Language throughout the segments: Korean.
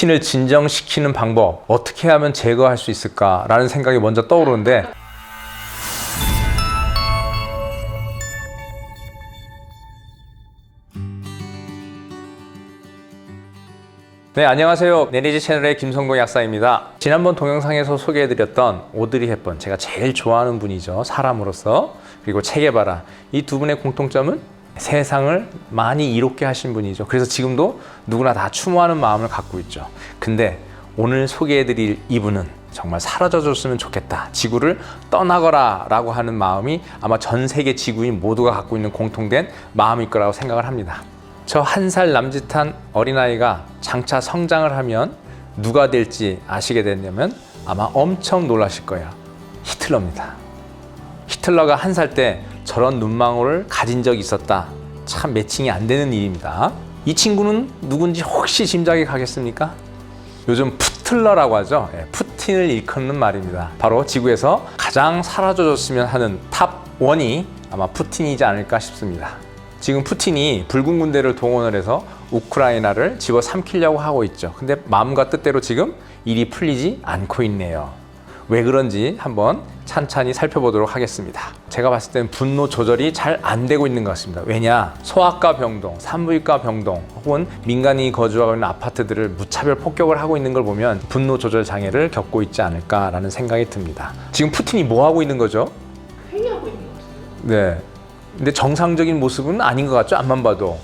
푸틴을 진정시키는 방법, 어떻게 하면 제거할 수 있을까라는 생각이 먼저 떠오르는데, 네, 안녕하세요. 내리지 채널의 김성동 약사입니다. 지난번 동영상에서 소개해드렸던 오드리 헵번, 제가 제일 좋아하는 분이죠. 사람으로서. 그리고 체게바라. 이 두 분의 공통점은 세상을 많이 이롭게 하신 분이죠. 그래서 지금도 누구나 다 추모하는 마음을 갖고 있죠. 근데 오늘 소개해드릴 이분은 정말 사라져줬으면 좋겠다, 지구를 떠나거라 라고 하는 마음이 아마 전 세계 지구인 모두가 갖고 있는 공통된 마음일 거라고 생각을 합니다. 저 1살 남짓한 어린아이가 장차 성장을 하면 누가 될지 아시게 됐냐면 아마 엄청 놀라실 거예요. 히틀러입니다. 히틀러가 1살 때 저런 눈망울을 가진 적이 있었다. 참 매칭이 안 되는 일입니다. 이 친구는 누군지 혹시 짐작이 가겠습니까? 요즘 푸틀러라고 하죠. 푸틴을 일컫는 말입니다. 바로 지구에서 가장 사라져줬으면 하는 탑 1이 아마 푸틴이지 않을까 싶습니다. 지금 푸틴이 붉은 군대를 동원을 해서 우크라이나를 집어삼키려고 하고 있죠. 근데 마음과 뜻대로 지금 일이 풀리지 않고 있네요. 왜 그런지 한번 찬찬히 살펴보도록 하겠습니다. 제가 봤을 때는 분노 조절이 잘 안 되고 있는 것 같습니다. 왜냐? 소아과 병동, 산부인과 병동 혹은 민간인이 거주하고 있는 아파트들을 무차별 폭격을 하고 있는 걸 보면 분노 조절 장애를 겪고 있지 않을까라는 생각이 듭니다. 지금 푸틴이 뭐 하고 있는 거죠? 회의하고 있는 것 같아요. 네. 근데 정상적인 모습은 아닌 것 같죠? 앞만 봐도.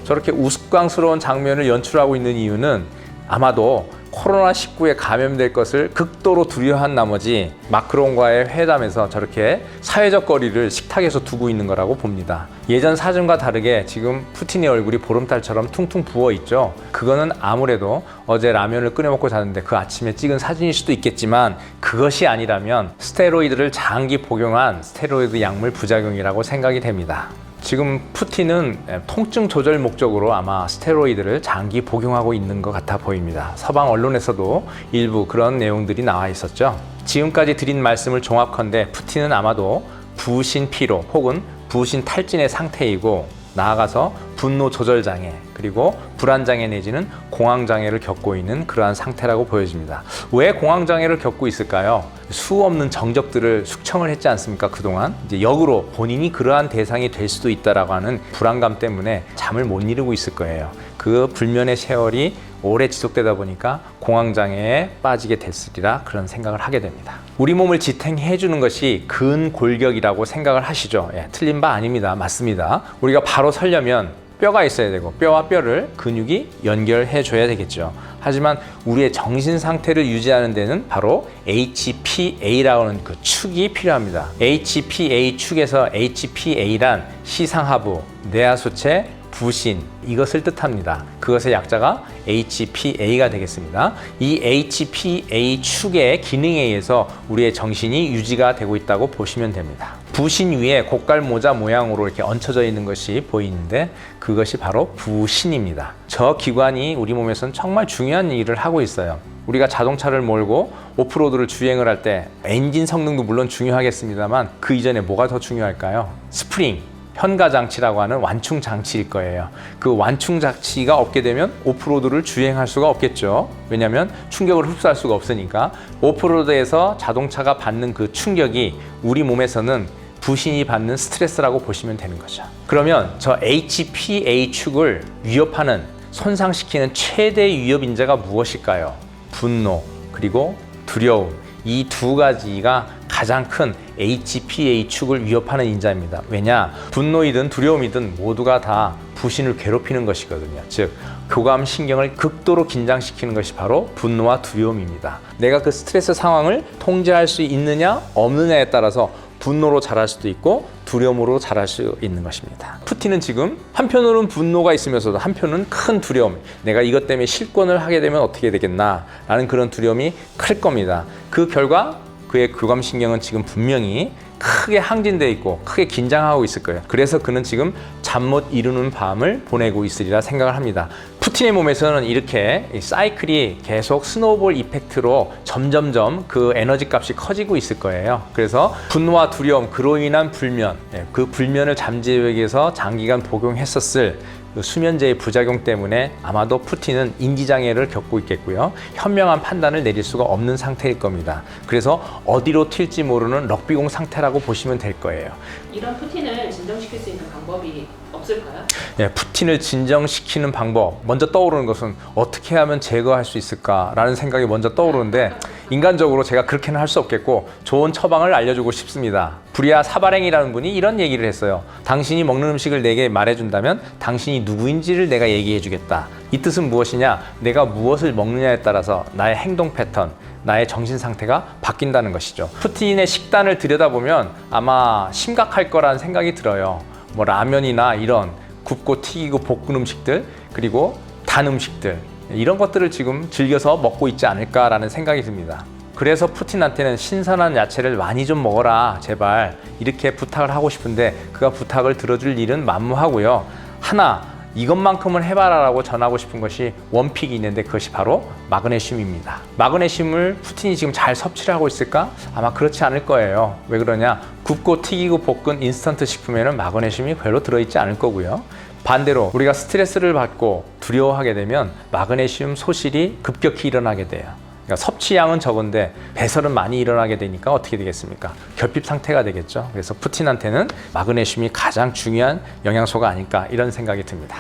저렇게 우스꽝스러운 장면을 연출하고 있는 이유는 아마도 코로나19에 감염될 것을 극도로 두려워한 나머지 마크롱과의 회담에서 저렇게 사회적 거리를 식탁에서 두고 있는 거라고 봅니다. 예전 사진과 다르게 지금 푸틴의 얼굴이 보름달처럼 퉁퉁 부어 있죠. 그거는 아무래도 어제 라면을 끓여 먹고 자는데 그 아침에 찍은 사진일 수도 있겠지만, 그것이 아니라면 스테로이드를 장기 복용한 스테로이드 약물 부작용이라고 생각이 됩니다. 지금 푸틴은 통증 조절 목적으로 아마 스테로이드를 장기 복용하고 있는 것 같아 보입니다. 서방 언론에서도 일부 그런 내용들이 나와 있었죠. 지금까지 드린 말씀을 종합컨대 푸틴은 아마도 부신 피로 혹은 부신 탈진의 상태이고, 나아가서 분노 조절 장애 그리고 불안 장애 내지는 공황 장애를 겪고 있는 그러한 상태라고 보여집니다. 왜 공황 장애를 겪고 있을까요? 수 없는 정적들을 숙청을 했지 않습니까? 그동안 이제 역으로 본인이 그러한 대상이 될 수도 있다라고 하는 불안감 때문에 잠을 못 이루고 있을 거예요. 그 불면의 세월이 오래 지속되다 보니까 공황장애에 빠지게 됐으리라 그런 생각을 하게 됩니다. 우리 몸을 지탱해 주는 것이 근골격이라고 생각을 하시죠. 틀린 바 아닙니다. 맞습니다. 우리가 바로 서려면 뼈가 있어야 되고, 뼈와 뼈를 근육이 연결해 줘야 되겠죠. 하지만 우리의 정신 상태를 유지하는 데는 바로 HPA라고 하는 그 축이 필요합니다. HPA 축에서 HPA란 시상하부, 뇌하수체, 부신, 이것을 뜻합니다. 그것의 약자가 HPA가 되겠습니다. 이 HPA 축의 기능에 의해서 우리의 정신이 유지가 되고 있다고 보시면 됩니다. 부신 위에 고깔 모자 모양으로 이렇게 얹혀져 있는 것이 보이는데, 그것이 바로 부신입니다. 저 기관이 우리 몸에서는 정말 중요한 일을 하고 있어요. 우리가 자동차를 몰고 오프로드를 주행을 할 때 엔진 성능도 물론 중요하겠습니다만, 그 이전에 뭐가 더 중요할까요? 스프링, 현가 장치라고 하는 완충 장치일 거예요. 그 완충 장치가 없게 되면 오프로드를 주행할 수가 없겠죠. 왜냐하면 충격을 흡수할 수가 없으니까. 오프로드에서 자동차가 받는 그 충격이 우리 몸에서는 부신이 받는 스트레스라고 보시면 되는 거죠. 그러면 저 HPA 축을 위협하는, 손상시키는 최대 위협 인자가 무엇일까요? 분노 그리고 두려움, 이 두 가지가 가장 큰 HPA 축을 위협하는 인자입니다. 왜냐? 분노이든 두려움이든 모두가 다 부신을 괴롭히는 것이거든요. 즉, 교감신경을 극도로 긴장시키는 것이 바로 분노와 두려움입니다. 내가 그 스트레스 상황을 통제할 수 있느냐 없느냐에 따라서 분노로 자랄 수도 있고 두려움으로 자랄 수 있는 것입니다. 푸틴은 지금 한편으로는 분노가 있으면서도 한편은 큰 두려움, 내가 이것 때문에 실권을 하게 되면 어떻게 되겠나 라는 그런 두려움이 클 겁니다. 그 결과 그의 교감신경은 지금 분명히 크게 항진되어 있고 크게 긴장하고 있을 거예요. 그래서 그는 지금 잠 못 이루는 밤을 보내고 있으리라 생각을 합니다. 푸틴의 몸에서는 이렇게 사이클이 계속 스노우볼 이펙트로 점점점 그 에너지 값이 커지고 있을 거예요. 그래서 분노와 두려움, 그로 인한 불면, 그 불면을 잠재우기 위해서 장기간 복용했었을 수면제의 부작용 때문에 아마도 푸틴은 인지장애를 겪고 있겠고요. 현명한 판단을 내릴 수가 없는 상태일 겁니다. 그래서 어디로 튈지 모르는 럭비공 상태라고 보시면 될 거예요. 이런 푸틴을 진정시킬 수 있는 방법이 없을까요? 예, 푸틴을 진정시키는 방법, 먼저 떠오르는 것은 어떻게 하면 제거할 수 있을까라는 생각이 먼저 떠오르는데 인간적으로 제가 그렇게는 할 수 없겠고 좋은 처방을 알려주고 싶습니다. 부리아 사바랭이라는 분이 이런 얘기를 했어요. 당신이 먹는 음식을 내게 말해준다면 당신이 누구인지를 내가 얘기해주겠다. 이 뜻은 무엇이냐? 내가 무엇을 먹느냐에 따라서 나의 행동 패턴, 나의 정신 상태가 바뀐다는 것이죠. 푸틴의 식단을 들여다보면 아마 심각할 거라는 생각이 들어요. 뭐 라면이나 이런 굽고 튀기고 볶은 음식들, 그리고 단 음식들, 이런 것들을 지금 즐겨서 먹고 있지 않을까라는 생각이 듭니다. 그래서 푸틴한테는 신선한 야채를 많이 좀 먹어라 제발 이렇게 부탁을 하고 싶은데 그가 부탁을 들어줄 일은 만무하고요. 하나 이것만큼은 해봐라 라고 전하고 싶은 것이 원픽이 있는데 그것이 바로 마그네슘입니다. 마그네슘을 푸틴이 지금 잘 섭취를 하고 있을까? 아마 그렇지 않을 거예요. 왜 그러냐? 굽고 튀기고 볶은 인스턴트 식품에는 마그네슘이 별로 들어있지 않을 거고요. 반대로 우리가 스트레스를 받고 두려워하게 되면 마그네슘 소실이 급격히 일어나게 돼요. 그러니까 섭취량은 적은데 배설은 많이 일어나게 되니까 어떻게 되겠습니까? 결핍 상태가 되겠죠. 그래서 푸틴한테는 마그네슘이 가장 중요한 영양소가 아닐까 이런 생각이 듭니다.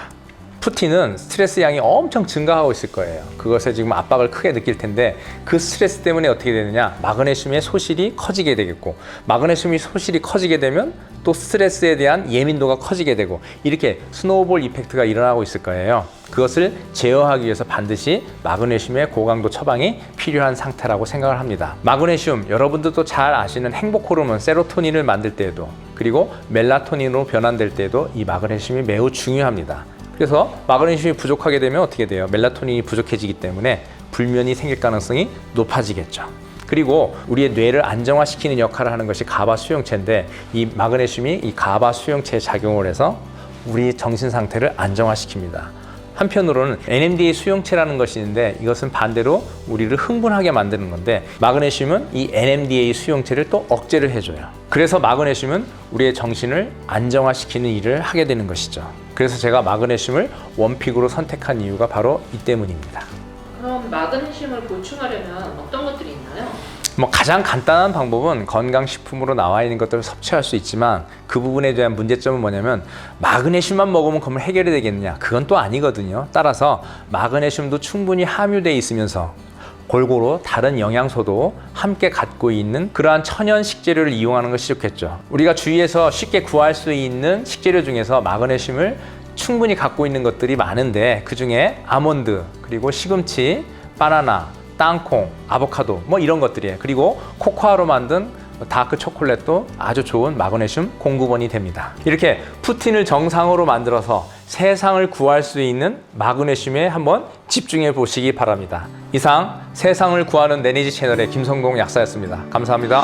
푸틴은 스트레스 양이 엄청 증가하고 있을 거예요. 그것에 지금 압박을 크게 느낄 텐데 그 스트레스 때문에 어떻게 되느냐? 마그네슘의 소실이 커지게 되겠고 마그네슘이 소실이 커지게 되면 또 스트레스에 대한 예민도가 커지게 되고 이렇게 스노우볼 이펙트가 일어나고 있을 거예요. 그것을 제어하기 위해서 반드시 마그네슘의 고강도 처방이 필요한 상태라고 생각을 합니다. 마그네슘 여러분들도 잘 아시는 행복 호르몬 세로토닌을 만들 때에도 그리고 멜라토닌으로 변환될 때에도 이 마그네슘이 매우 중요합니다. 그래서 마그네슘이 부족하게 되면 어떻게 돼요? 멜라토닌이 부족해지기 때문에 불면이 생길 가능성이 높아지겠죠. 그리고 우리의 뇌를 안정화시키는 역할을 하는 것이 가바 수용체인데 이 마그네슘이 이 가바 수용체에 작용을 해서 우리 정신 상태를 안정화시킵니다. 한편으로는 NMDA 수용체라는 것이 있는데 이것은 반대로 우리를 흥분하게 만드는 건데 마그네슘은 이 NMDA 수용체를 또 억제를 해줘요. 그래서 마그네슘은 우리의 정신을 안정화시키는 일을 하게 되는 것이죠. 그래서 제가 마그네슘을 원픽으로 선택한 이유가 바로 이 때문입니다. 그럼 마그네슘을 보충하려면 어떤 것들이 있나요? 가장 간단한 방법은 건강식품으로 나와 있는 것들을 섭취할 수 있지만 그 부분에 대한 문제점은 뭐냐면 마그네슘만 먹으면 그러면 해결이 되겠느냐? 그건 또 아니거든요. 따라서 마그네슘도 충분히 함유되어 있으면서 골고루 다른 영양소도 함께 갖고 있는 그러한 천연 식재료를 이용하는 것이 좋겠죠. 우리가 주위에서 쉽게 구할 수 있는 식재료 중에서 마그네슘을 충분히 갖고 있는 것들이 많은데 그 중에 아몬드, 그리고 시금치, 바나나, 땅콩, 아보카도 뭐 이런 것들이에요. 그리고 코코아로 만든 다크 초콜릿도 아주 좋은 마그네슘 공급원이 됩니다. 이렇게 푸틴을 정상으로 만들어서 세상을 구할 수 있는 마그네슘에 한번 집중해 보시기 바랍니다. 이상 세상을 구하는 내니지 채널의 김성동 약사였습니다. 감사합니다.